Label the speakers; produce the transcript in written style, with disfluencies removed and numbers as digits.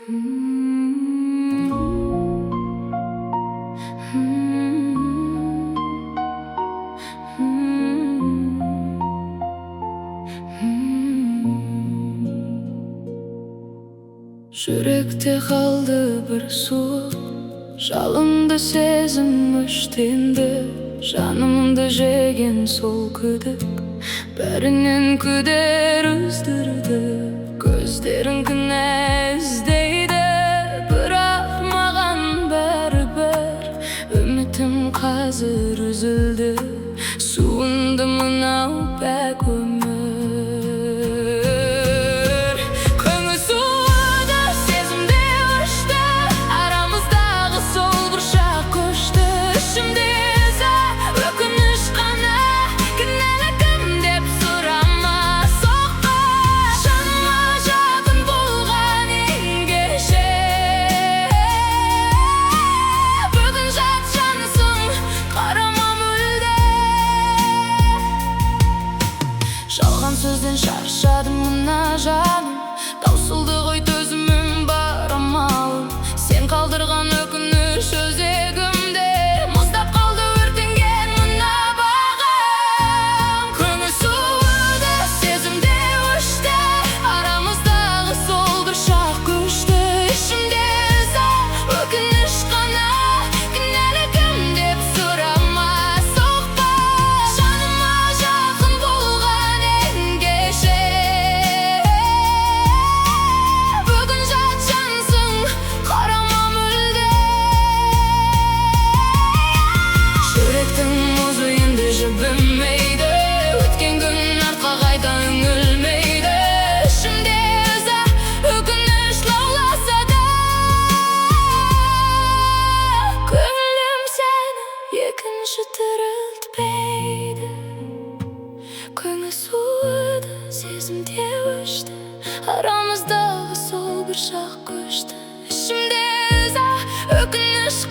Speaker 1: Yürekte kaldı bir soğuk, жалынды сезім өштенді. Жанымды жеген сол күдік бәрінен күдер үздірді. Көздерің кінә іздейді, бірақ маған бәрібір. Үмітім қазір үзілді, суынды мынау бәк өмір. Жалған сөзден шаршадым мына жаным, таусылды ғой төзімім бар амалым. Сен қалдырған өкініш өзегімде, мұздап қалды өртенген мына бағым. Көңіл суыды, сезімде өшті, арамыздағы сол бір шақ көшті. Ішімде ыза, өкініш қана, кінәлі кім деп сұрама, соқпа. Жаныма жақын болған ендеше, бүгін жат жансың, қарама мүлде. Жүректің мұзы енді жібімейді, өткен күн артқа қайта үңілмейді. Ішімде ыза, өкініш лауласа да, көңілім сені екінші тірілтпейді. Көңіл суыды, сезімде өшті, арамыздағы сол бір шақ көшті. Ішімде ыза, өкініш